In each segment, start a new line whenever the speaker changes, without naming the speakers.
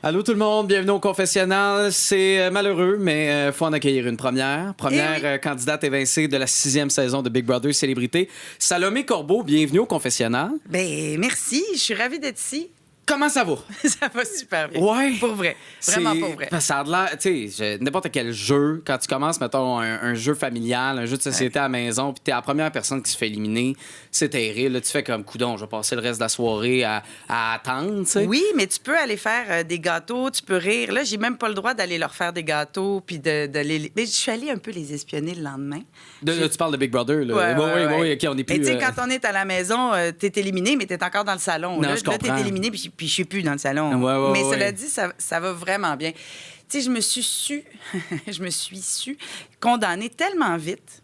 Allô tout le monde, bienvenue au confessionnal. C'est malheureux, mais faut en accueillir une première. Première candidate évincée de la 6e saison de Big Brother Célébrité. Salomé Corbeau, bienvenue au confessionnal.
Ben merci, je suis ravie d'être ici.
Comment ça va?
Ça va super bien.
Ouais.
Pour vrai. Vraiment pour vrai.
Ça a de l'air, tu sais, n'importe quel jeu, quand tu commences, mettons, un jeu familial, un jeu de société à la maison, puis t'es la première personne qui se fait éliminer, c'est terrible. Là, tu fais comme coudon, je vais passer le reste de la soirée à attendre, tu sais.
Oui, mais tu peux aller faire des gâteaux, tu peux rire. Là, j'ai même pas le droit d'aller leur faire des gâteaux, puis de les... Mais je suis allée un peu les espionner le lendemain.
Là, tu parles de Big Brother, là.
Ouais.
Oui, OK, on est plus...
Mais tu sais, quand on est à la maison, t'es éliminé, mais t'es encore dans le salon.
Non,
Là,
je comprends.
t'es éliminé, puis je suis plus dans le salon. Mais cela dit, ça va vraiment bien. Tu sais, je me suis su condamnée tellement vite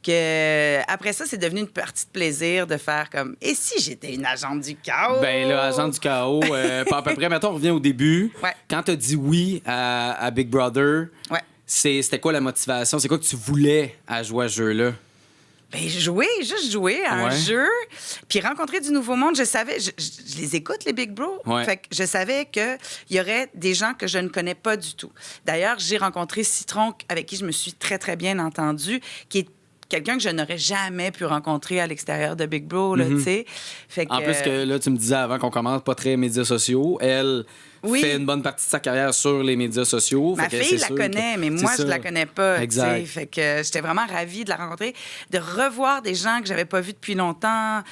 que après ça, c'est devenu une partie de plaisir de faire comme... Et si j'étais une agente du chaos?
Ben là, agent du chaos, pas à peu près. Mettons, on revient au début.
Ouais.
Quand t'as dit oui à Big Brother,
Ouais.
c'était quoi la motivation? C'est quoi que tu voulais à jouer à ce jeu-là?
Ben, juste jouer à un jeu, puis rencontrer du nouveau monde. Je savais, je les écoute, les Big Bro.
Ouais.
Fait que je savais qu'il y aurait des gens que je ne connais pas du tout. D'ailleurs, j'ai rencontré Citron, avec qui je me suis très, très bien entendue, qui est quelqu'un que je n'aurais jamais pu rencontrer à l'extérieur de Big Bro, là, tu sais. Fait que...
En plus que là, tu me disais avant qu'on commence, pas très médias sociaux. Elle fait une bonne partie de sa carrière sur les médias sociaux.
Ma fille la connaît, mais moi, je la connais pas.
Exact.
Fait que j'étais vraiment ravie de la rencontrer, de revoir des gens que j'avais pas vus depuis longtemps.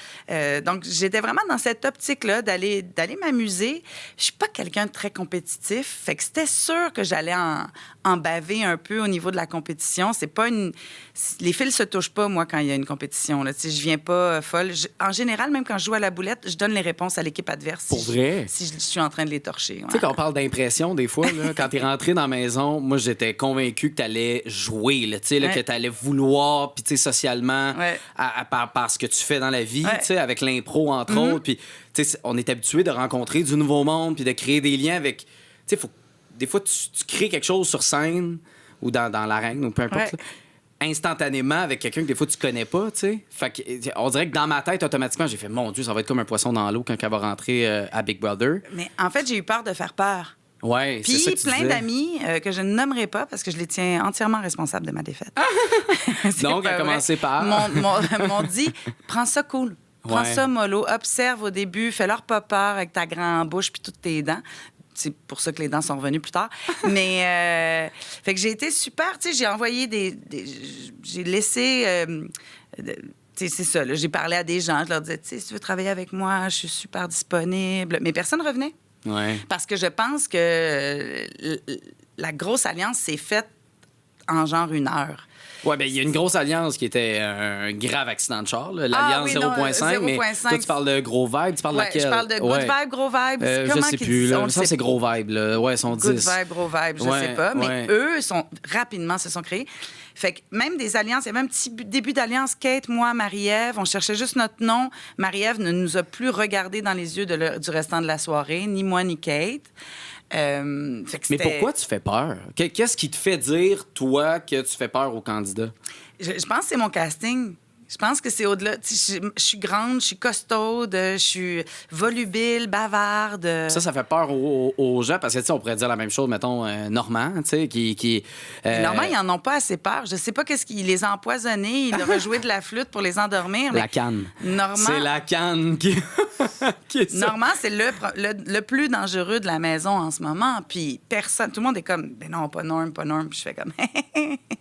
Donc, j'étais vraiment dans cette optique-là d'aller m'amuser. Je suis pas quelqu'un de très compétitif, fait que c'était sûr que j'allais en baver un peu au niveau de la compétition. C'est pas une... Les fils se touchent pas, moi, quand il y a une compétition. Là. Je viens pas folle. En général, même quand je joue à la boulette, je donne les réponses à l'équipe adverse.
Pour vrai?
Si je suis en train de les torcher.
Tu sais, quand on parle d'impression, des fois, là, quand t'es rentré dans la maison, moi, j'étais convaincu que t'allais jouer, là, que t'allais vouloir, puis, tu sais, socialement, par ce que tu fais dans la vie, tu sais, avec l'impro, entre autres. Puis, tu sais, on est habitué de rencontrer du nouveau monde, puis de créer des liens avec... Tu sais, des fois, tu crées quelque chose sur scène ou dans l'arène, ou peu importe, là, instantanément avec quelqu'un que des fois tu connais pas, tu sais. Fait que, on dirait que dans ma tête, automatiquement, j'ai fait, mon Dieu, ça va être comme un poisson dans l'eau quand elle va rentrer à Big Brother.
Mais en fait, j'ai eu peur de faire peur.
Ouais, c'est ça que tu
plein
disais.
d'amis que je ne nommerai pas parce que je les tiens entièrement responsables de ma défaite.
Donc, à commencer par...
m'ont dit, prends ça cool. Prends ça mollo. Observe au début. Fais-leur pas peur avec ta grande bouche puis toutes tes dents. C'est pour ça que les dents sont revenues plus tard. Mais, fait que j'ai été super, tu sais, j'ai envoyé j'ai laissé... c'est ça, là, j'ai parlé à des gens, je leur disais, tu sais, si tu veux travailler avec moi, je suis super disponible. Mais personne ne revenait.
Ouais.
Parce que je pense que la grosse alliance s'est faite en genre 1 heure.
Oui, bien, il y a une grosse alliance qui était un grave accident de char, là, l'alliance 0.5. Mais toi, tu parles de gros vibe, tu parles de laquelle?
Je parle de good vibe, gros vibe.
Je sais plus. Là. Ça, c'est gros vibe. Là. Ouais, ils sont 10.
Good vibe, gros vibe, je sais pas. Mais eux, rapidement, se sont créés. Fait que même des alliances, il y avait un petit début d'alliance. Kate, moi, Marie-Ève, on cherchait juste notre nom. Marie-Ève ne nous a plus regardé dans les yeux du restant de la soirée, ni moi, ni Kate.
Mais pourquoi tu fais peur? Qu'est-ce qui te fait dire, toi, que tu fais peur aux candidats?
Je pense que c'est mon casting. Je pense que c'est au-delà. Je suis grande, je suis costaude, je suis volubile, bavarde.
Ça fait peur aux gens parce que, tu sais, on pourrait dire la même chose, mettons, Normand, tu sais, qui
Normand, ils en ont pas assez peur. Je sais pas qu'est-ce qu'il les a empoisonnés. Il leur a joué de la flûte pour les endormir.
La canne.
Normand...
C'est la canne qui est ça.
Normand, c'est le plus dangereux de la maison en ce moment. Puis personne, tout le monde est comme, ben non, pas Norm, pas Norm. Puis je fais comme,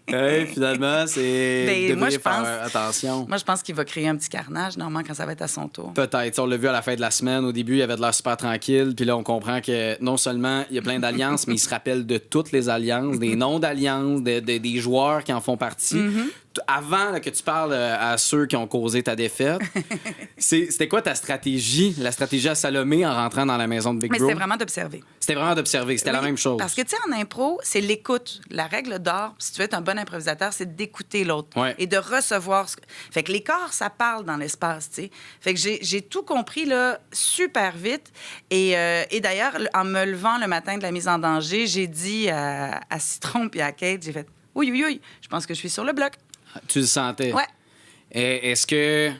hey, finalement, c'est
moi, je pense,
attention.
Moi, je pense qu'il va créer un petit carnage, Normand, quand ça va être à son tour.
Peut-être. On l'a vu à la fin de la semaine. Au début, il avait de l'air super tranquille. Puis là, on comprend que non seulement il y a plein d'alliances, mais il se rappelle de toutes les alliances, des noms d'alliances, des joueurs qui en font partie. Avant là, que tu parles à ceux qui ont causé ta défaite, c'était quoi ta stratégie, la stratégie à Salomé en rentrant dans la maison de Big Bro?
Mais c'était vraiment d'observer.
C'était la même chose.
Parce que, tu sais, en impro, c'est l'écoute. La règle d'or, si tu veux être un bon improvisateur, c'est d'écouter l'autre et de recevoir. Fait que les corps, ça parle dans l'espace, tu sais. Fait que j'ai tout compris, là, super vite. Et d'ailleurs, en me levant le matin de la mise en danger, j'ai dit à Citron puis à Kate, j'ai fait « Oui, je pense que je suis sur le bloc. »
Tu le sentais?
Ouais.
Et est-ce que... Tu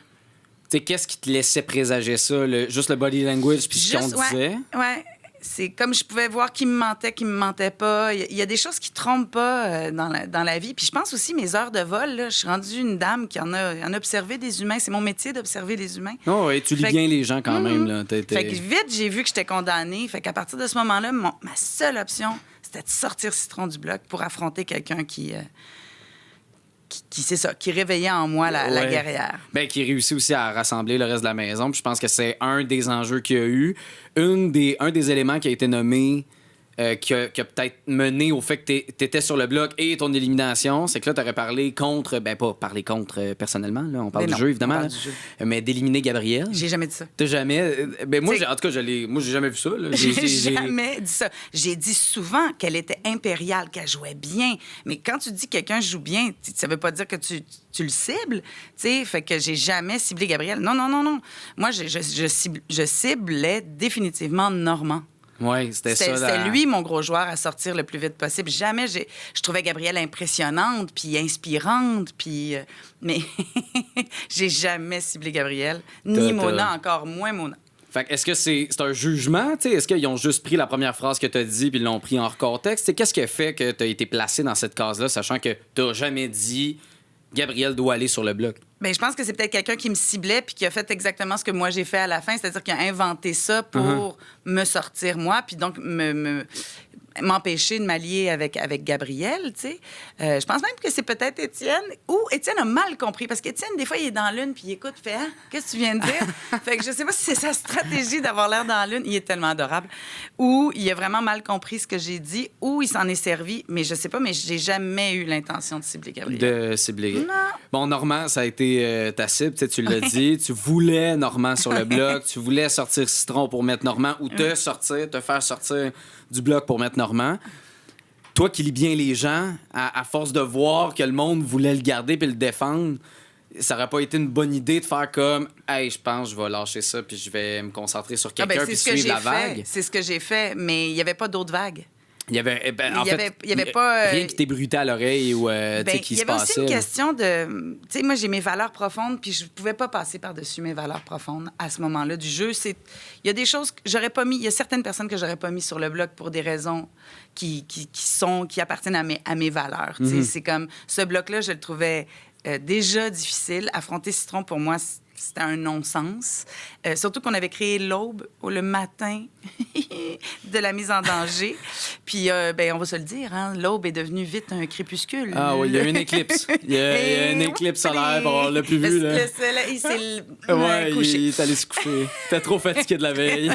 sais, qu'est-ce qui te laissait présager ça? Juste le body language puis ce qu'on disait?
Ouais. c'est comme je pouvais voir qui me mentait pas. Il y a des choses qui trompent pas dans la vie. Puis je pense aussi mes heures de vol, là, je suis rendue une dame qui en a observé des humains. C'est mon métier d'observer les humains.
Oh, et tu lis bien les gens quand même. Là.
Fait que vite, j'ai vu que j'étais condamnée. Fait qu'à partir de ce moment-là, ma seule option, c'était de sortir Citron du bloc pour affronter quelqu'un qui c'est ça, qui réveillait en moi la guerrière.
Ben, qui réussit aussi à rassembler le reste de la maison. Puis je pense que c'est un des enjeux qu'il y a eu. Un des éléments qui a été nommé, qui a peut-être mené au fait que t'étais sur le bloc et ton élimination, c'est que là, t'aurais parlé contre, ben pas parler contre personnellement, là, on parle du jeu, évidemment, là, mais d'éliminer Gabrielle.
J'ai jamais dit ça.
T'as jamais... Ben moi, en tout cas, moi, j'ai jamais vu ça. Là.
J'ai jamais dit ça. J'ai dit souvent qu'elle était impériale, qu'elle jouait bien, mais quand tu dis que quelqu'un joue bien, ça veut pas dire que tu le cibles, tu sais, fait que j'ai jamais ciblé Gabrielle. Non. Moi, je ciblais définitivement Normand.
Oui, c'était ça.
C'était lui, mon gros joueur, à sortir le plus vite possible. Jamais je trouvais Gabrielle impressionnante, puis inspirante, puis... mais j'ai jamais ciblé Gabrielle, ni Mona, encore moins Mona.
Fait que est-ce que c'est un jugement? T'sais? Est-ce qu'ils ont juste pris la première phrase que tu as dit puis ils l'ont pris hors contexte? Qu'est-ce qui a fait que tu as été placé dans cette case-là, sachant que tu n'as jamais dit Gabrielle doit aller sur le bloc?
Bien, je pense que c'est peut-être quelqu'un qui me ciblait puis qui a fait exactement ce que moi j'ai fait à la fin, c'est-à-dire qu'il a inventé ça pour me sortir moi, puis donc m'empêcher de m'allier avec Gabrielle, tu sais. Je pense même que c'est peut-être Étienne, ou Étienne a mal compris, parce qu'Étienne, des fois, il est dans l'une, puis il écoute, fait « Ah, qu'est-ce que tu viens de dire? » Fait que je sais pas si c'est sa stratégie d'avoir l'air dans l'une, il est tellement adorable, ou il a vraiment mal compris ce que j'ai dit, ou il s'en est servi, mais je sais pas, mais j'ai jamais eu l'intention de cibler Gabrielle.
De cibler.
Non.
Bon, Normand, ça a été ta cible, tu l'as dit, tu voulais Normand sur le bloc, tu voulais sortir Citron pour mettre Normand, ou te faire sortir du bloc pour mettre Normand. Toi qui lis bien les gens, à force de voir que le monde voulait le garder puis le défendre, ça aurait pas été une bonne idée de faire comme « Hey, je pense que je vais lâcher ça puis je vais me concentrer sur quelqu'un puis suivre la vague. »
C'est ce que j'ai fait, mais il n'y avait pas d'autres vagues.
Il y avait, pas rien qui t'ébruitait à l'oreille ou qui se passait. Il y avait aussi
une question de... Tu sais, moi, j'ai mes valeurs profondes, puis je pouvais pas passer par-dessus mes valeurs profondes à ce moment-là du jeu. Il y a des choses que j'aurais pas mis... Il y a certaines personnes que j'aurais pas mis sur le bloc pour des raisons qui appartiennent à mes valeurs. Tu sais, c'est comme... Ce bloc-là, je le trouvais déjà difficile. Affronter Citron, pour moi, c'était un non-sens. Surtout qu'on avait créé l'Aube le matin de la mise en danger. Puis, on va se le dire, hein, l'Aube est devenue vite un crépuscule.
Ah oui, il y a eu une éclipse. Il y a une éclipse solaire, on l'a plus vu. Là.
Le soleil, il s'est couché.
Il est allé se coucher. T'es trop fatigué de la veille.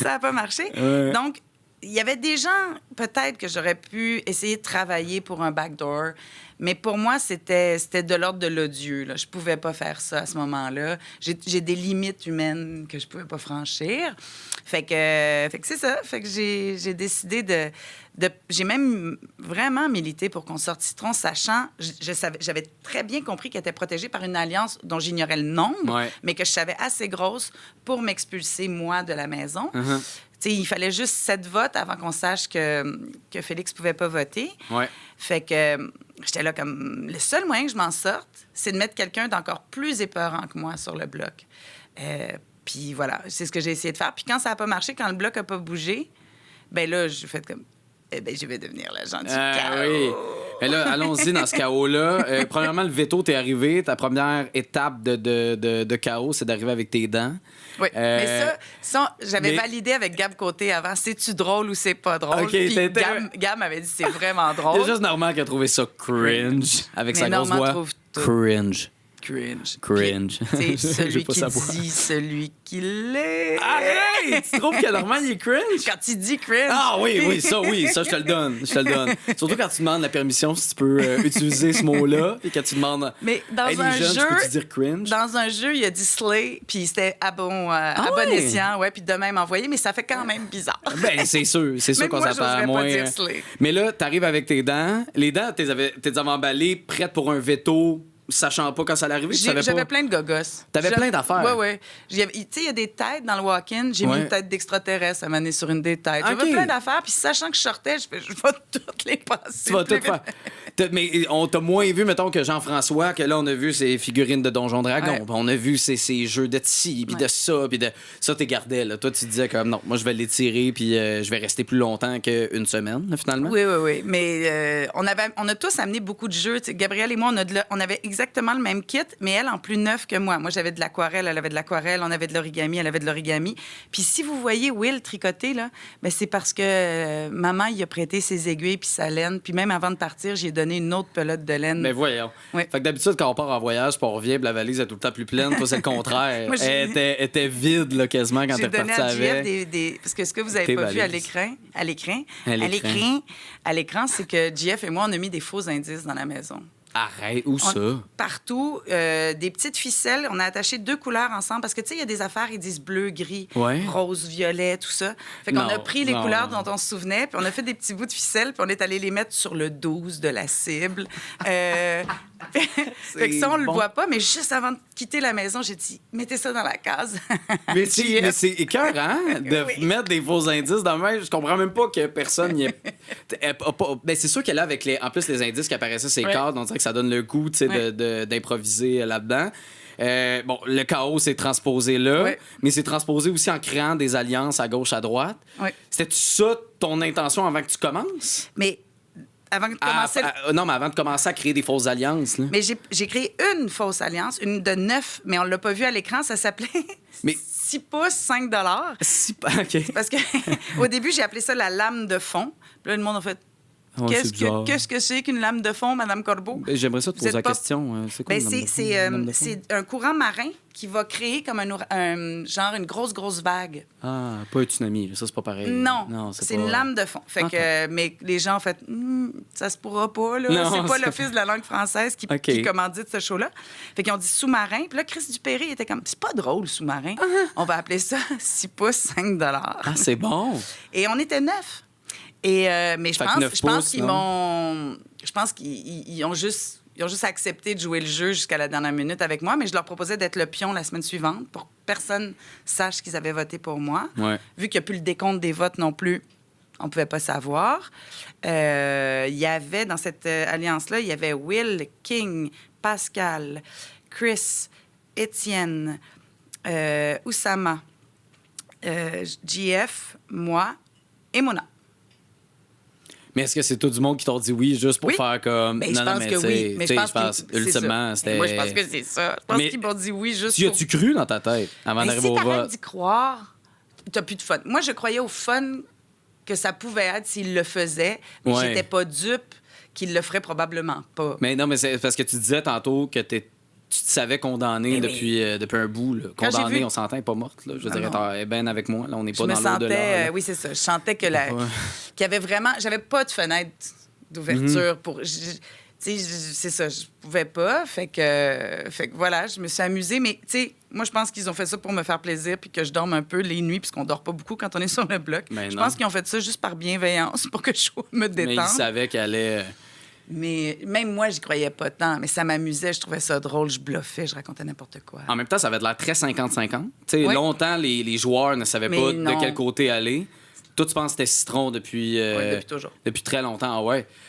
Ça n'a pas marché.
Ouais.
Donc, il y avait des gens, peut-être, que j'aurais pu essayer de travailler pour un backdoor. Mais pour moi, c'était de l'ordre de l'odieux. Là. Je pouvais pas faire ça à ce moment-là. J'ai des limites humaines que je pouvais pas franchir. Fait que c'est ça. Fait que j'ai décidé de... J'ai même vraiment milité pour qu'on sorte Citron, sachant... J'avais très bien compris qu'elle était protégée par une alliance dont j'ignorais le nombre, mais que je savais assez grosse pour m'expulser, moi, de la maison. T'sais, il fallait juste 7 votes avant qu'on sache que Félix pouvait pas voter.
Ouais.
Fait que j'étais là comme... Le seul moyen que je m'en sorte, c'est de mettre quelqu'un d'encore plus épeurant que moi sur le bloc. Puis voilà, c'est ce que j'ai essayé de faire. Puis quand ça n'a pas marché, quand le bloc n'a pas bougé, ben là, j'ai fait comme... je vais devenir l'agent du chaos. Oui.
Mais là, allons-y dans ce chaos-là. Premièrement, le veto, t'es arrivé. Ta première étape de chaos, c'est d'arriver avec tes dents.
Oui, mais ça j'avais validé avec Gab Côté avant. C'est-tu drôle ou c'est pas drôle? Okay, puis Gab m'avait dit c'est vraiment drôle.
C'est juste Normand qui a trouvé ça cringe avec sa grosse voix. Cringe.
C'est celui qui dit, celui qui l'est.
Arrête! Tu trouves que Normand, il est cringe?
Quand il dit cringe.
Ah oui, ça, je te le donne. Surtout quand tu demandes la permission si tu peux utiliser ce mot-là, et quand tu demandes.
Mais dans un
jeunes,
jeu,
peux-tu dire cringe?
Dans un jeu, il a dit slay, puis c'était à bon escient, puis de même envoyé, mais ça fait quand même bizarre.
Ben, c'est sûr qu'on s'attend à moins.
Pas dire slay.
Mais là, t'arrives avec tes dents. Les dents, t'es emballées, prêtes pour un veto. Sachant pas quand ça allait arriver,
j'avais plein de gogos.
T'avais plein d'affaires.
Oui. Tu sais, il y a des têtes dans le walk-in. J'ai mis une tête d'extraterrestre à m'amener sur une des têtes. J'avais plein d'affaires, puis sachant que je sortais, je vais toutes les passer.
Tu vas toutes faire. Mais on t'a moins vu, mettons, que Jean-François, que là, on a vu ses figurines de Donjon Dragon.
Ouais.
On a vu ses jeux de ci, puis de ça, puis de... Ça, t'es gardé, là. Toi, tu disais comme, non, moi, je vais l'étirer, puis je vais rester plus longtemps qu'une semaine, là, finalement.
Oui. Mais on a tous amené beaucoup de jeux. T'sais, Gabrielle et moi, on avait exactement le même kit, mais elle, en plus neuf que moi. Moi, j'avais de l'aquarelle, elle avait de l'aquarelle, on avait de l'origami, elle avait de l'origami. Puis si vous voyez Will tricoter, là, ben, c'est parce que maman, il a prêté ses aiguilles puis sa laine. Puis même avant de partir, j'ai donné une autre pelote de laine.
Mais voyons.
Oui.
Fait que d'habitude, quand on part en voyage, puis on revient, puis la valise est tout le temps plus pleine. Toi, c'est le contraire.
Moi,
elle était vide, là, quasiment, quand t'es reparti avec.
Parce que ce que vous avez pas vu à l'écran, c'est que JF et moi, on a mis des faux indices dans la maison.
Arrête, où ça?
Partout, des petites ficelles. On a attaché 2 couleurs ensemble parce que, tu sais, il y a des affaires, ils disent bleu, gris, rose, violet, tout ça. Fait qu'on a pris les couleurs dont on se souvenait, puis on a fait des petits bouts de ficelle, puis on est allé les mettre sur le 12 de la cible. Fait que ça, on le voit pas, mais juste avant de quitter la maison, j'ai dit, mettez ça dans la case.
mais c'est écœurant de mettre des faux indices dans le même. Je comprends même pas que personne n'y ait... Ben, c'est sûr qu'elle là, avec en plus les indices qui apparaissaient sur les cadres, on dirait que ça donne le goût, tu sais, d'improviser là-dedans. Bon, le chaos s'est transposé là, mais c'est transposé aussi en créant des alliances à gauche, à droite. C'était-tu ça ton intention avant que tu commences?
Mais avant de commencer...
non, mais avant de commencer à créer des fausses alliances. Là.
Mais j'ai créé une fausse alliance, une de 9, mais on l'a pas vue à l'écran, ça s'appelait 6 pouces, 5 $.
OK.
Parce que au début, j'ai appelé ça la lame de fond. Puis là, le monde a fait... Qu'est-ce que c'est qu'une lame de fond, Mme Corbeau?
J'aimerais ça te poser la question. C'est quoi une lame de fond?
C'est un courant marin qui va créer comme genre une grosse vague.
Ah, pas un tsunami. Ça, c'est pas pareil.
Non, c'est une lame de fond. Fait que, mais les gens ont fait ça se pourra pas, là. C'est pas l'Office de la langue française qui commandite ce show-là. Fait qu'ils ont dit sous-marin. Puis là, Chris Dupéry était comme, c'est pas drôle, sous-marin. On va appeler ça 6 pouces, 5 $.
Ah, c'est bon.
Et on était 9. Mais je pense qu'ils ont juste accepté de jouer le jeu jusqu'à la dernière minute avec moi, mais je leur proposais d'être le pion la semaine suivante pour que personne sache qu'ils avaient voté pour moi. Vu qu'il n'y a plus le décompte des votes non plus, on ne pouvait pas savoir. Il y avait, dans cette alliance-là, il y avait Will, King, Pascal, Chris, Étienne, Oussama, JF, moi et Mona.
Mais est-ce que c'est tout du monde qui t'ont dit oui juste pour faire comme...
Mais je pense que oui. Mais je pense
ultimement, c'était...
Moi, je pense que c'est ça. Je pense qu'ils m'ont dit oui juste pour...
Tu cru dans ta tête avant d'arriver au vote?
Si t'arrêtes d'y croire, t'as plus de fun. Moi, je croyais au fun que ça pouvait être s'ils le faisaient, mais j'étais pas dupe qu'ils le feraient probablement pas.
Mais non, mais c'est parce que tu disais tantôt que tu te savais condamné depuis un bout. Là. Condamné, on s'entend, elle n'est pas morte. Là. Je dirais, elle est bien avec moi. Là, on n'est pas dans l'au-delà.
Oui, c'est ça. Je sentais qu'il y avait vraiment... J'avais pas de fenêtre d'ouverture pour... c'est ça, je pouvais pas. Fait que voilà, je me suis amusée. Mais, tu sais, moi, je pense qu'ils ont fait ça pour me faire plaisir puis que je dorme un peu les nuits puisqu'on dort pas beaucoup quand on est sur le bloc. Je pense qu'ils ont fait ça juste par bienveillance pour que je me détende.
Mais ils savaient qu'elle allait...
Mais même moi, j'y croyais pas tant. Mais ça m'amusait, je trouvais ça drôle, je bluffais, je racontais n'importe quoi. En
même temps, ça avait l'air très 50-50. Longtemps, les joueurs ne savaient pas de quel côté aller. Toi, tu penses que c'était Citron depuis...
depuis toujours.
Depuis très longtemps,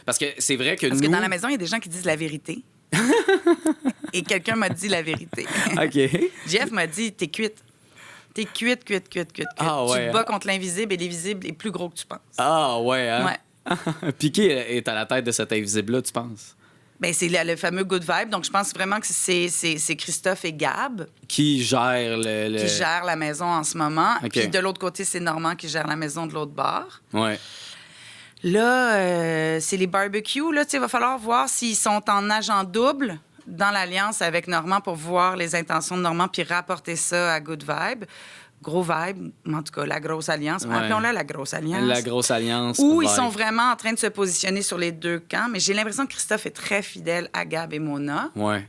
Parce que c'est vrai que
Parce que dans la maison, il y a des gens qui disent la vérité. Et quelqu'un m'a dit la vérité.
OK.
Jeff m'a dit, t'es cuite. T'es cuite.
Ah,
tu te bats contre l'invisible et l'invisible est plus gros que tu penses.
Ah ouais, hein?
Ouais.
Piqué est à la tête de cet invisible-là, tu penses?
Bien, c'est le fameux Good Vibe. Donc, je pense vraiment que c'est Christophe et Gab
qui gèrent
qui gèrent la maison en ce moment. Puis de l'autre côté, c'est Normand qui gère la maison de l'autre bord.
Ouais.
Là, c'est les barbecues. Là, il va falloir voir s'ils sont en agent double dans l'alliance avec Normand pour voir les intentions de Normand puis rapporter ça à Good Vibe. Gros vibe, en tout cas, la grosse alliance. Appelons-la la grosse alliance.
La grosse alliance.
Où ils sont vraiment en train de se positionner sur les deux camps. Mais j'ai l'impression que Christophe est très fidèle à Gab et Mona.
Ouais.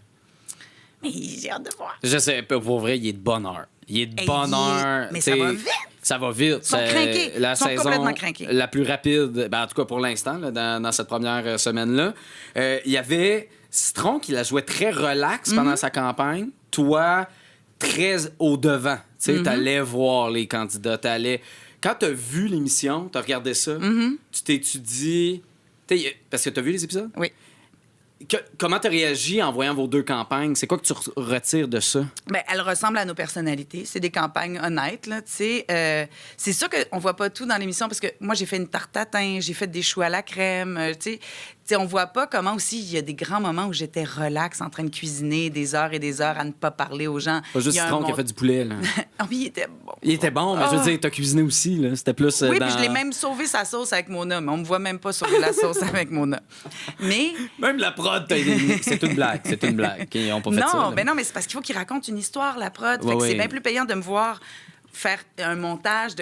Mais j'ai hâte de voir.
Je sais, pour vrai, il est de bonne heure. Il est de bonne heure.
Mais ça va vite.
Ça va vite.
Ils sont craqués.
La
saison complètement craqués.
La plus rapide, en tout cas pour l'instant, dans cette première semaine-là. Il y avait Citron qui la jouait très relax pendant sa campagne. Toi, très au-devant. Tu sais, t'allais voir les candidats. Quand t'as vu l'émission, t'as regardé ça, tu t'es-tu dit... Parce que t'as vu les épisodes?
Oui.
Comment tu as réagi en voyant vos 2 campagnes? C'est quoi que tu retires de ça?
Bien, elles ressemblent à nos personnalités. C'est des campagnes honnêtes, là, tu sais. C'est sûr qu'on voit pas tout dans l'émission parce que moi, j'ai fait une tarte tatin, j'ai fait des choux à la crème, tu sais. On voit pas comment aussi il y a des grands moments où j'étais relax en train de cuisiner des heures et des heures à ne pas parler aux gens.
Pas juste Citron qui a fait du poulet, là.
Ah oui, il était bon.
Il était bon, mais je veux dire, t'as cuisiné aussi, là. C'était plus
oui,
dans...
puis je l'ai même sauvé sa sauce avec Mona, mais on me voit même pas sauver la sauce avec Mona. Mais...
Même la prod, c'est une blague. C'est une blague. Ils ont pas fait ça.
Non, mais non, mais c'est parce qu'il faut qu'il raconte une histoire, la prod. Fait que c'est bien plus payant de me voir faire un montage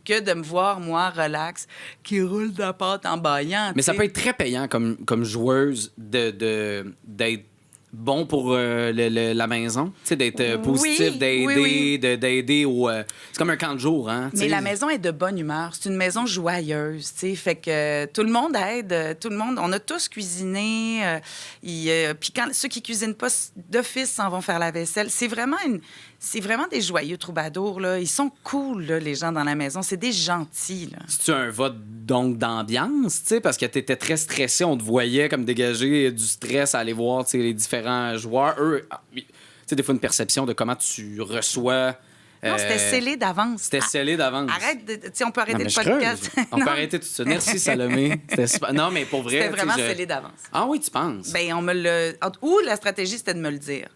que de me voir, moi, relax, qui roule de la pâte en baillant.
Mais ça peut être très payant comme joueuse d'être bon pour la maison, tu sais, d'être positif, d'aider au... c'est comme un camp de jour, hein?
Mais la maison est de bonne humeur. C'est une maison joyeuse, tu sais. Fait que tout le monde aide, tout le monde... On a tous cuisiné. Puis quand ceux qui cuisinent pas d'office s'en vont faire la vaisselle. C'est vraiment des joyeux troubadours, là. Ils sont cool, là, les gens dans la maison. C'est des gentils, là.
C'est-tu un vote, donc, d'ambiance, tu sais? Parce que t'étais très stressé. On te voyait comme dégager du stress à aller voir, tu sais, les différents joueurs. Eux, tu sais, des fois, une perception de comment tu reçois...
Non, c'était scellé d'avance.
C'était scellé d'avance.
Arrête de... Tu sais, on peut arrêter le podcast.
On peut arrêter tout ça. Merci, Salomé. Super... Non, mais pour vrai...
C'était vraiment scellé d'avance.
Ah oui, tu penses?
Bien, on me le... Ou la stratégie, c'était de me le dire.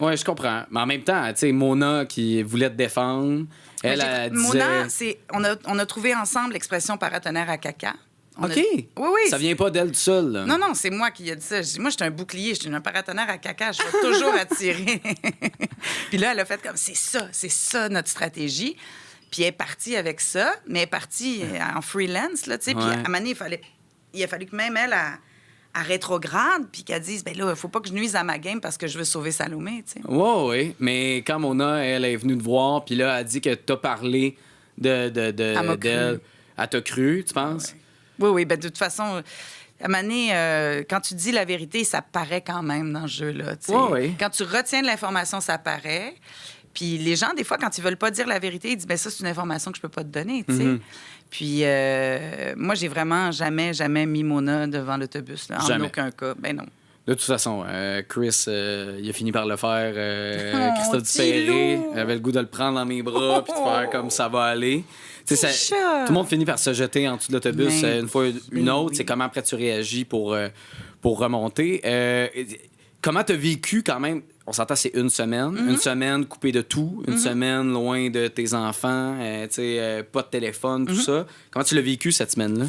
Oui, je comprends. Mais en même temps, tu sais, Mona qui voulait te défendre, elle disait...
Mona, on a trouvé ensemble l'expression paratonnerre à caca.
OK.
Oui, oui.
Ça vient pas d'elle tout seul, là.
Non, non, c'est moi qui ai dit ça. Moi, je suis un bouclier, je suis un paratonnerre à caca. Je vais toujours attirer. Puis là, elle a fait comme, c'est ça notre stratégie. Puis elle est partie avec ça, mais elle est partie en freelance, là, tu sais. Puis à un moment donné, il a fallu que même elle... à rétrograde, puis qu'elle dise, ben là, il faut pas que je nuise à ma game parce que je veux sauver Salomé, tu sais.
Oui. Mais quand Mona, elle est venue te voir, puis là, elle a dit que t'as parlé d'elle, elle t'a cru, tu penses?
Oui, ben de toute façon, à un moment donné, quand tu dis la vérité, ça paraît quand même dans le jeu, là, tu sais.
Oui.
Quand tu retiens de l'information, ça paraît. Puis les gens, des fois, quand ils veulent pas dire la vérité, ils disent, ben ça, c'est une information que je peux pas te donner, tu sais. Mm-hmm. Puis moi, j'ai vraiment jamais mis Mona devant l'autobus, là, en aucun cas. Ben non.
De toute façon, Chris, il a fini par le faire. Christophe Dupéré avait le goût de le prendre dans mes bras puis de faire comme ça va aller. Tout le monde finit par se jeter en dessous de l'autobus une fois une autre. C'est comment après tu réagis pour remonter. Comment tu as vécu quand même? On s'entend, c'est une semaine. Mm-hmm. Une semaine coupée de tout. Une semaine loin de tes enfants. Pas de téléphone, tout ça. Comment tu l'as vécu cette semaine-là?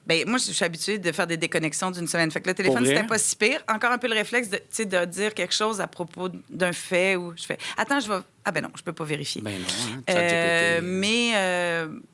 Bien, moi, je suis habituée de faire des déconnexions d'une semaine. Fait que le téléphone, c'était pas si pire. Encore un peu le réflexe de dire quelque chose à propos d'un fait où je fais « Attends, je vais... » Ah ben non, je peux pas vérifier.
Ben non, hein?
Mais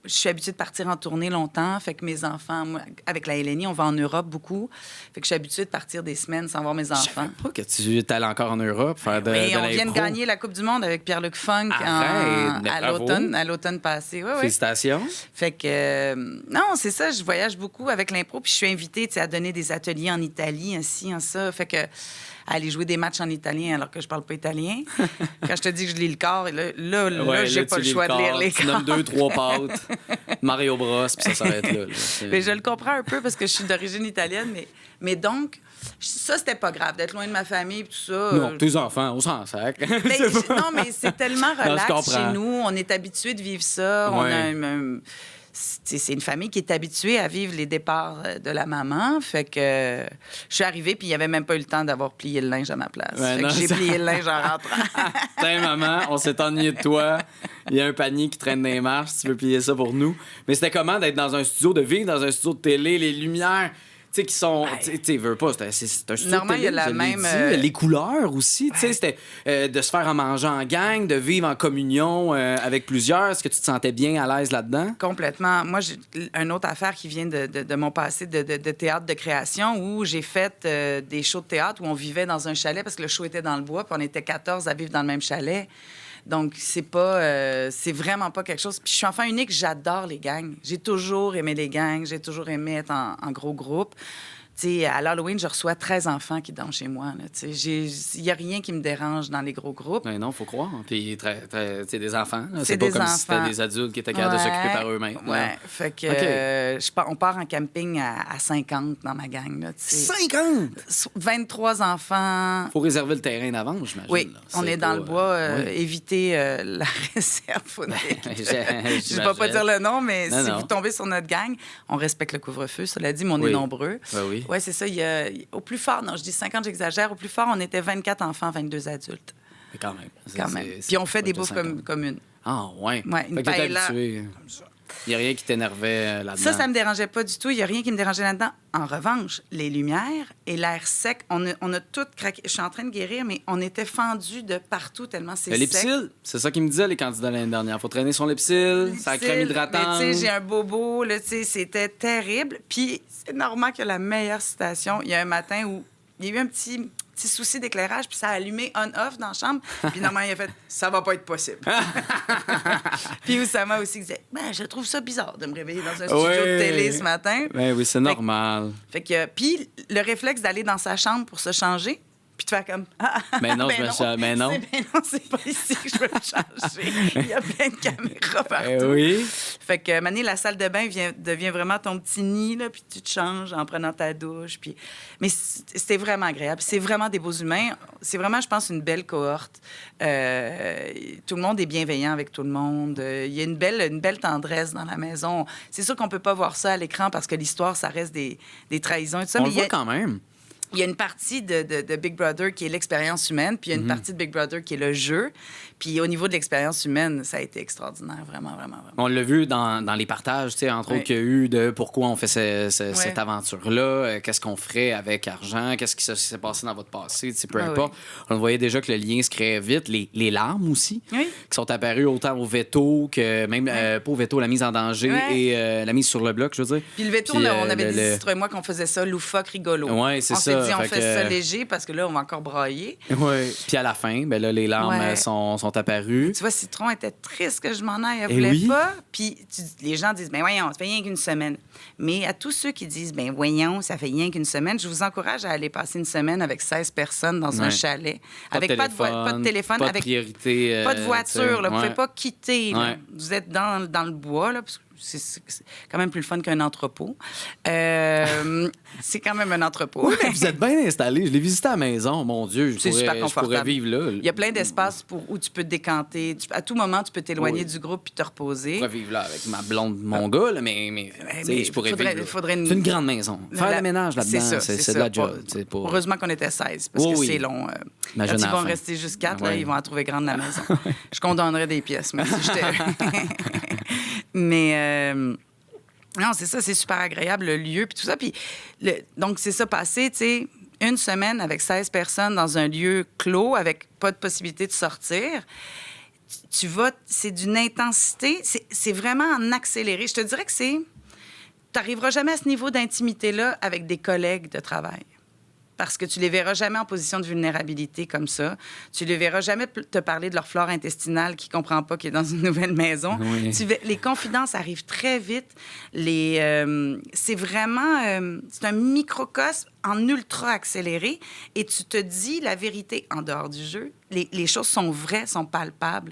je suis habituée de partir en tournée longtemps. Fait que mes enfants... Moi, avec la Hélénie, on va en Europe beaucoup. Fait que je suis habituée de partir des semaines sans voir mes enfants.
Je savais pas que tu allais encore en Europe faire de
l'impro.
On
vient de gagner la Coupe du Monde avec Pierre-Luc Funk à l'automne passé. Oui,
Félicitations.
Fait que... non, c'est ça, je voyage beaucoup avec l'impro. Puis je suis invitée à donner des ateliers en Italie, ainsi, en ça. Fait que... aller jouer des matchs en italien alors que je parle pas italien. Quand je te dis que je lis le corps, là j'ai pas le choix de lire les corps.
Tu nommes 2-3 pâtes, Mario Bros, puis ça s'arrête là.
Mais je le comprends un peu parce que je suis d'origine italienne, mais donc, ça, c'était pas grave d'être loin de ma famille et tout ça.
Non, tes enfants, on s'en sac.
Non, mais c'est tellement relax chez nous. On est habitué de vivre ça. On a c'est une famille qui est habituée à vivre les départs de la maman. Fait que je suis arrivée, puis il n'y avait même pas eu le temps d'avoir plié le linge à ma place. Fait que j'ai plié le linge en rentrant.
Tiens, maman, on s'est ennuyé de toi. Il y a un panier qui traîne dans les marches. Si tu veux plier ça pour nous. Mais c'était comment d'être dans un studio, de vivre dans un studio de télé, les lumières... Tu sais, qui sont. Tu sais, veux pas, c'est un studio.
Normalement,
télé,
il y a la même.
Les couleurs aussi, tu sais, c'était de se faire en manger en gang, de vivre en communion avec plusieurs. Est-ce que tu te sentais bien à l'aise là-dedans?
Complètement. Moi, j'ai une autre affaire qui vient de mon passé de théâtre de création où j'ai fait des shows de théâtre où on vivait dans un chalet parce que le show était dans le bois, puis on était 14 à vivre dans le même chalet. Donc, c'est vraiment pas quelque chose. Puis je suis enfant unique, j'adore les gangs. J'ai toujours aimé les gangs, j'ai toujours aimé être en gros groupe. À l'Halloween, je reçois 13 enfants qui dansent chez moi. Il n'y a rien qui me dérange dans les gros groupes.
Mais non, il faut croire. Puis, c'est des enfants.
C'est
pas
des
comme
enfants.
si c'était des adultes qui étaient capables de s'occuper par eux-mêmes.
Oui, fait que on part en camping à 50 dans ma gang. Là,
50?
23 enfants.
Il faut réserver le terrain d'avance, j'imagine.
Oui,
là.
on est dans le bois. Éviter la réserve. Je ne vais pas dire le nom, mais si vous tombez sur notre gang, on respecte le couvre-feu. Cela dit, mais on est nombreux.
Oui.
Oui, c'est ça. Au plus fort, non, je dis 50, j'exagère. Au plus fort, on était 24 enfants, 22 adultes.
Mais quand même.
Quand même. Puis on fait des bouffes communes.
Ah, ouais.
Une paella.
Il n'y a rien qui t'énervait là-dedans.
Ça me dérangeait pas du tout. Il n'y a rien qui me dérangeait là-dedans. En revanche, les lumières et l'air sec, on a tout craqué. Je suis en train de guérir, mais on était fendus de partout tellement c'est sec.
L'Epsil, c'est ça qu'ils me disaient, les candidats l'année dernière. Faut traîner son L'Epsil, sa crème hydratante.
Mais tu sais, j'ai un bobo, là, tu sais, c'était terrible. Puis c'est normal que la meilleure citation, il y a un matin où il y a eu un petit souci d'éclairage, puis ça a allumé on-off dans la chambre. Puis normalement, il a fait « ça va pas être possible ». Puis Oussama aussi disait « je trouve ça bizarre de me réveiller dans un studio de télé ce matin ».
Oui, c'est normal.
Puis le réflexe d'aller dans sa chambre pour se changer, puis de faire comme
mais non, mais non.
C'est pas ici que je veux me changer. Il y a plein de caméras partout.
Oui.
Fait que Mané, la salle de bain devient vraiment ton petit nid, là, puis tu te changes en prenant ta douche. Puis... Mais c'était vraiment agréable. C'est vraiment des beaux humains. C'est vraiment, je pense, une belle cohorte. Tout le monde est bienveillant avec tout le monde. Il y a une belle tendresse dans la maison. C'est sûr qu'on peut pas voir ça à l'écran parce que l'histoire, ça reste des trahisons et tout ça.
On le voit quand même.
Il y a une partie de Big Brother qui est l'expérience humaine, puis il y a une partie de Big Brother qui est le jeu. Puis au niveau de l'expérience humaine, ça a été extraordinaire, vraiment, vraiment, vraiment. On
l'a vu dans les partages, tu sais, entre autres, qu'il y a eu de pourquoi on fait cette aventure-là, qu'est-ce qu'on ferait avec argent, qu'est-ce qui s'est passé dans votre passé, tu sais, peu importe. On voyait déjà que le lien se créait vite. Les larmes aussi, qui sont apparues autant au veto que même, pas au veto, la mise en danger et la mise sur le bloc, je veux dire.
Puis le veto, on avait dit, toi et moi, qu'on faisait ça loufoque, rigolo.
Oui, c'est ça.
On s'est dit, on fait ça léger parce que là, on va encore brailler.
Oui. Puis à la fin, ben là, les larmes sont apparues.
Tu vois, Citron était triste que je m'en aille. Elle voulait pas. Puis les gens disent, ben voyons, ça fait rien qu'une semaine. Mais à tous ceux qui disent, ben voyons, ça fait rien qu'une semaine, je vous encourage à aller passer une semaine avec 16 personnes dans un chalet. Avec pas de téléphone,
pas de priorité.
Pas de voiture. Là, vous ne pouvez pas quitter. Là. Vous êtes dans le bois, là, parce que c'est quand même plus le fun qu'un entrepôt. C'est quand même un entrepôt.
Oui, mais vous êtes bien installé. Je l'ai visité à la maison, mon Dieu. Je pourrais vivre là. Il
y a plein d'espaces où tu peux te décanter. À tout moment, tu peux t'éloigner du groupe puis te reposer.
Je pourrais vivre là avec ma blonde, mon gars, là, mais je pourrais vivre. C'est une grande maison. Faire le ménage là-dedans, c'est de la job.
Heureusement qu'on était 16, parce que c'est long. Quand ils vont rester juste 4, là, ils vont en trouver grande la maison. Je condamnerais des pièces, moi, si j'étais... Mais non, c'est ça, c'est super agréable, le lieu, puis tout ça. Puis donc, c'est ça, passé, tu sais, une semaine avec 16 personnes dans un lieu clos, avec pas de possibilité de sortir. Tu vas, c'est d'une intensité, c'est vraiment en accéléré. Je te dirais que tu n'arriveras jamais à ce niveau d'intimité-là avec des collègues de travail. Parce que tu les verras jamais en position de vulnérabilité comme ça. Tu les verras jamais te parler de leur flore intestinale qui comprend pas qu'il est dans une nouvelle maison. Oui. Les confidences arrivent très vite. C'est vraiment... c'est un microcosme en ultra accéléré et tu te dis la vérité en dehors du jeu. Les choses sont vraies, sont palpables.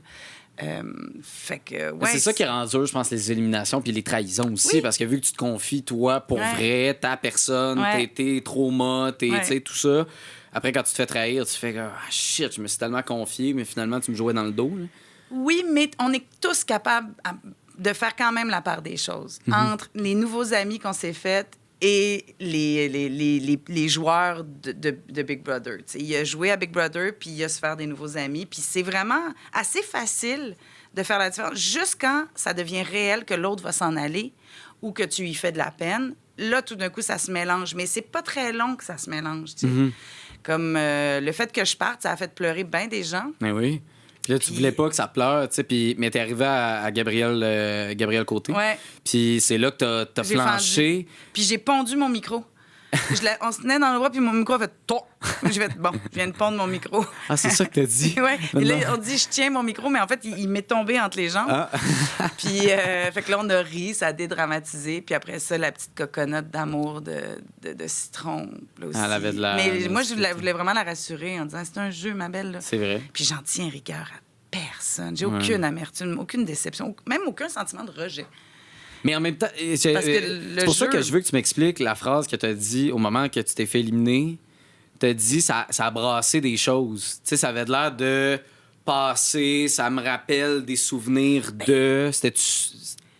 Fait que,
c'est ça qui rend dur, je pense, les éliminations puis les trahisons aussi, parce que vu que tu te confies, toi, pour vrai, ta personne, tes traumas, tu sais, tout ça, après, quand tu te fais trahir, tu fais « shit, je me suis tellement confié, mais finalement, tu me jouais dans le dos. »
Oui, mais on est tous capables de faire quand même la part des choses. Entre les nouveaux amis qu'on s'est faits et les joueurs de Big Brother. T'sais, il a joué à Big Brother, puis il a se faire des nouveaux amis. Puis c'est vraiment assez facile de faire la différence. Juste quand ça devient réel que l'autre va s'en aller ou que tu y fais de la peine, là, tout d'un coup, ça se mélange. Mais c'est pas très long que ça se mélange. Comme le fait que je parte, ça a fait pleurer bien des gens.
Mais oui. Puis là, tu voulais pas que ça pleure, tu sais, mais t'es arrivé à Gabriel Côté.
Ouais.
Puis c'est là que t'as flanché.
Puis j'ai pondu mon micro. On se tenait dans le bras, puis mon micro a fait « Ton! » J'ai fait « Bon, je viens de pondre mon micro. »
Ah, c'est ça que t'as dit?
Oui. Là, on dit « Je tiens mon micro », mais en fait, il m'est tombé entre les jambes. Ah. Puis, fait que là, on a ri, ça a dédramatisé. Puis après ça, la petite coconote d'amour de citron. Là aussi.
Elle avait de la...
Mais moi, je voulais vraiment la rassurer en disant « C'est un jeu, ma belle. »
C'est vrai.
Puis j'en tiens rigueur à personne. J'ai aucune amertume, aucune déception, même aucun sentiment de rejet.
Mais en même temps, c'est pour ça que je veux que tu m'expliques la phrase que tu as dit au moment que tu t'es fait éliminer. Tu as dit ça a brassé des choses. Tu sais, ça avait l'air de passer, ça me rappelle des souvenirs de...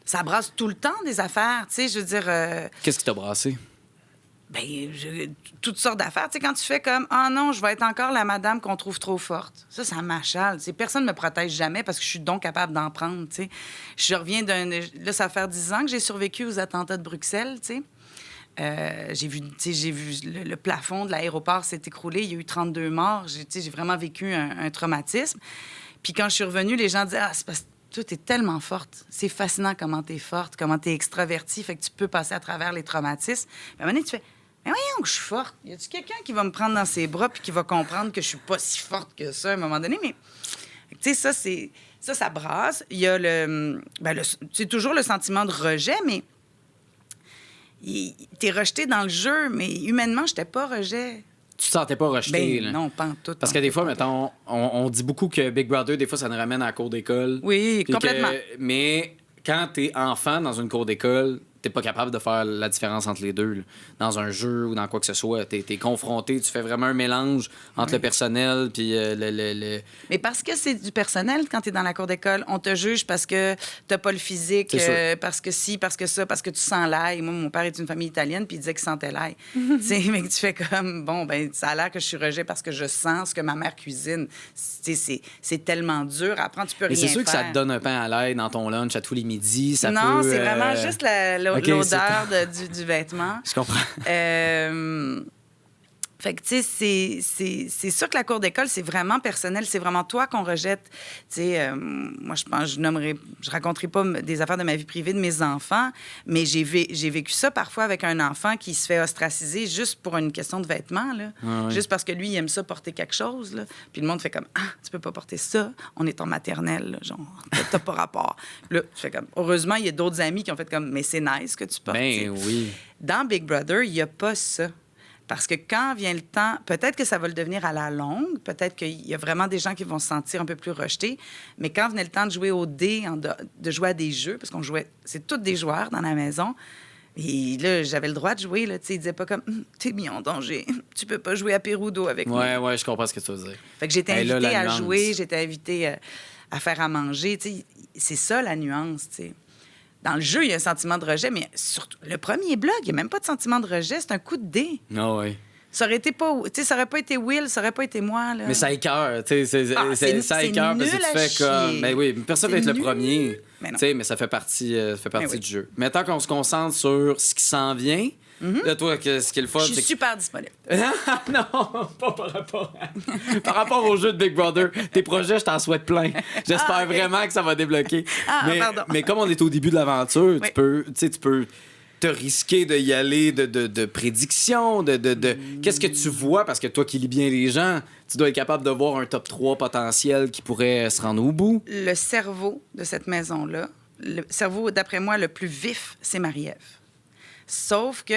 Ça brasse tout le temps des affaires, tu sais, je veux dire...
Qu'est-ce qui t'a brassé?
Toutes sortes d'affaires. Tu sais, quand tu fais comme « Ah non, je vais être encore la madame qu'on trouve trop forte. » Ça m'achale. Personne ne me protège jamais parce que je suis donc capable d'en prendre, tu sais. Je reviens Là, ça va faire 10 ans que j'ai survécu aux attentats de Bruxelles, tu sais. J'ai vu le plafond de l'aéroport s'est écroulé. Il y a eu 32 morts. J'ai vraiment vécu un traumatisme. Puis quand je suis revenue, les gens disaient « Ah, c'est parce que toi, t'es tellement forte. C'est fascinant comment t'es forte, comment t'es extravertie. Fait que tu peux passer à travers les traumatismes. » Mais à un moment donné, tu fais « Mais voyons que je suis forte. Y a-tu quelqu'un qui va me prendre dans ses bras puis qui va comprendre que je suis pas si forte que ça à un moment donné? » Mais, tu sais, ça brasse. Il y a c'est toujours le sentiment de rejet, mais t'es rejeté dans le jeu, mais humainement, j'étais pas rejet.
Tu te sentais pas rejeté, là?
Non, pas en tout.
Parce que des fois, mettons, on dit beaucoup que Big Brother, des fois, ça nous ramène à la cour d'école.
Oui, complètement.
Mais quand t'es enfant dans une cour d'école, t'es pas capable de faire la différence entre les deux. Là. Dans un jeu ou dans quoi que ce soit, t'es confronté, tu fais vraiment un mélange entre le personnel puis le...
Mais parce que c'est du personnel quand t'es dans la cour d'école, on te juge parce que t'as pas le physique, parce que si, parce que ça, parce que tu sens l'ail. Moi, mon père est d'une famille italienne puis il disait qu'il sentait l'ail. Tu sais, mais tu fais comme, bon, ben ça a l'air que je suis rejet parce que je sens ce que ma mère cuisine. C'est tellement dur. Après, tu peux rien faire.
C'est sûr que ça te donne un pain à l'ail dans ton lunch à tous les midis. Ça
non,
peut,
c'est vraiment juste l'odeur du vêtement.
Je comprends.
Fait que, tu sais, c'est sûr que la cour d'école, c'est vraiment personnel. C'est vraiment toi qu'on rejette. Tu sais, moi, je pense, je raconterai pas des affaires de ma vie privée de mes enfants, mais j'ai vécu ça parfois avec un enfant qui se fait ostraciser juste pour une question de vêtements, là. Ah, oui. Juste parce que lui, il aime ça porter quelque chose, là. Puis le monde fait comme, ah, tu peux pas porter ça. On est en maternelle, là. Genre, t'as pas rapport. Puis là, tu fais comme, heureusement, il y a d'autres amis qui ont fait comme, mais c'est nice que tu portes.
Ben oui.
Dans Big Brother, il y a pas ça. Parce que quand vient le temps, peut-être que ça va le devenir à la longue, peut-être qu'il y a vraiment des gens qui vont se sentir un peu plus rejetés, mais quand venait le temps de jouer au dé, de jouer à des jeux, parce qu'on jouait, c'est tous des joueurs dans la maison, et là, j'avais le droit de jouer, là, tu sais, ils disaient pas comme « T'es mis en danger, tu peux pas jouer à Pérudo avec moi. »
Ouais, je comprends ce que tu veux dire.
Fait que j'étais invitée à jouer, j'étais invitée à faire à manger, tu sais, c'est ça la nuance, tu sais. Dans le jeu, il y a un sentiment de rejet, mais surtout, le premier blog, il n'y a même pas de sentiment de rejet, c'est un coup de dé.
Ah oui.
Ça aurait été pas... Tu sais, ça aurait pas été Will, ça aurait pas été moi, là.
Mais ça écoeure, tu sais, ça écoeure parce que tu fais comme... Ben oui, personne va être le premier, tu sais, mais ça fait partie du jeu. Maintenant qu'on se concentre sur ce qui s'en vient, là, toi, ce qui est le fun,
je suis super disponible.
Non, pas par rapport au jeu de Big Brother. Tes projets, je t'en souhaite plein. J'espère vraiment que ça va débloquer. Mais comme on est au début de l'aventure, tu peux te risquer de y aller de prédictions, qu'est-ce que tu vois, parce que toi qui lis bien les gens, tu dois être capable de voir un top 3 potentiel qui pourrait se rendre au bout.
Le cerveau de cette maison-là, le cerveau, d'après moi, le plus vif, c'est Marie-Ève. Sauf que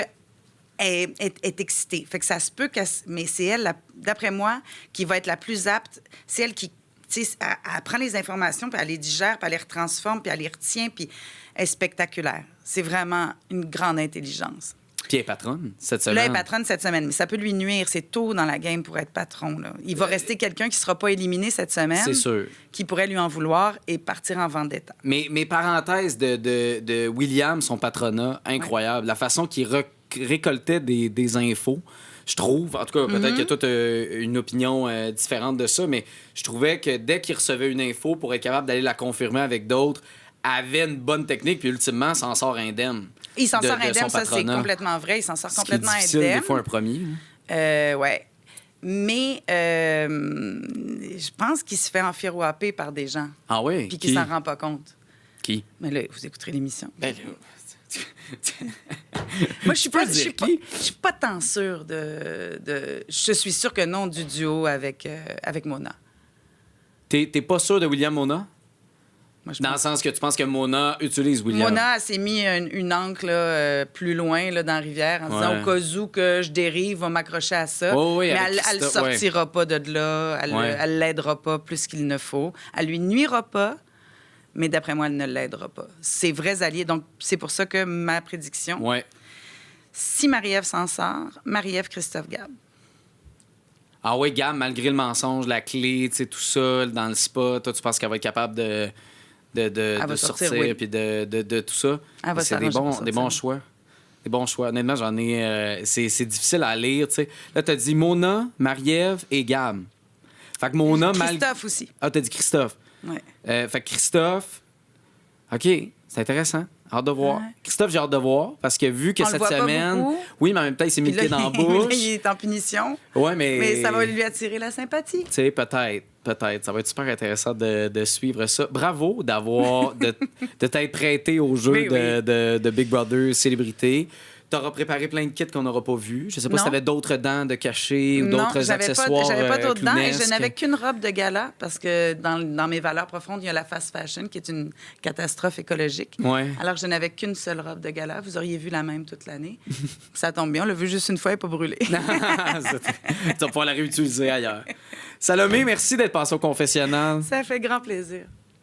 elle est excitée. Fait que ça se peut mais c'est elle, d'après moi, qui va être la plus apte. C'est elle qui, tu sais, elle prend les informations, puis elle les digère, puis elle les retransforme, puis elle les retient, puis elle est spectaculaire. C'est vraiment une grande intelligence.
Puis elle est patronne cette semaine.
Là, elle est patronne cette semaine, mais ça peut lui nuire. C'est tôt dans la game pour être patron, là. Il va rester quelqu'un qui ne sera pas éliminé cette semaine.
C'est sûr.
Qui pourrait lui en vouloir et partir en vendetta.
Mais parenthèses de William, son patronat, incroyable. Ouais. La façon qu'il récoltait des infos, je trouve. En tout cas, peut-être que toi, tu as une opinion différente de ça, mais je trouvais que dès qu'il recevait une info pour être capable d'aller la confirmer avec d'autres, avait une bonne technique, puis ultimement, s'en sort indemne.
Il s'en sort indemne, ça, c'est complètement vrai. Il s'en sort complètement indemne.
C'est des fois un premier.
Ouais. Mais je pense qu'il se fait enfirouapper par des gens.
Ah oui?
Puis qu'il s'en rend pas compte.
Qui?
Mais là, vous écouterez l'émission.
Ben,
Moi, je suis pas tant sûre Je suis sûre que non du duo avec Mona.
T'es pas sûr de William Mona?
Moi,
dans le sens que tu penses que Mona utilise William?
Mona, elle s'est mis une ancre là, plus loin là, dans la rivière en disant au cas où que je dérive, va m'accrocher à ça.
Oh, oui,
mais elle ne sortira pas de là. Elle l'aidera pas plus qu'il ne faut. Elle lui nuira pas, mais d'après moi, elle ne l'aidera pas. C'est vrais alliés. Donc, c'est pour ça que ma prédiction, si Marie-Ève s'en sort, Marie-Ève, Christophe Gab.
Ah oui, Gab, malgré le mensonge, la clé, tu sais, tout ça, dans le spa, toi, tu penses qu'elle va être capable de sortir puis de tout ça? C'est des bons choix. Des bons choix. Honnêtement, j'en ai... c'est difficile à lire, tu sais. Là, t'as dit Mona, Marie-Ève et Gab. Fait que Mona...
Christophe aussi.
Ah, t'as dit Christophe.
Oui.
Fait que Christophe... OK, c'est intéressant. Hâte de voir. Ouais. Christophe, j'ai hâte de voir, parce que vu que cette semaine... Oui, mais en même temps, il s'est mis le pied dans la bouche.
Il est en punition.
Oui,
mais ça va lui attirer la sympathie.
Tu sais, peut-être. Ça va être super intéressant de suivre ça. Bravo de t'être prêté au jeu de Big Brother Célébrité. T'auras préparé plein de kits qu'on n'aura pas vus. Je sais pas si t'avais d'autres dents de cachet ou d'autres accessoires.
J'avais pas d'autres dents et je n'avais qu'une robe de gala parce que dans mes valeurs profondes, il y a la fast fashion qui est une catastrophe écologique.
Ouais.
Alors, je n'avais qu'une seule robe de gala. Vous auriez vu la même toute l'année. Ça tombe bien. On l'a vu juste une fois et pas brûlée.
Tu vas pouvoir la réutiliser ailleurs. Salomé, merci d'être passée au confessionnal.
Ça fait grand plaisir.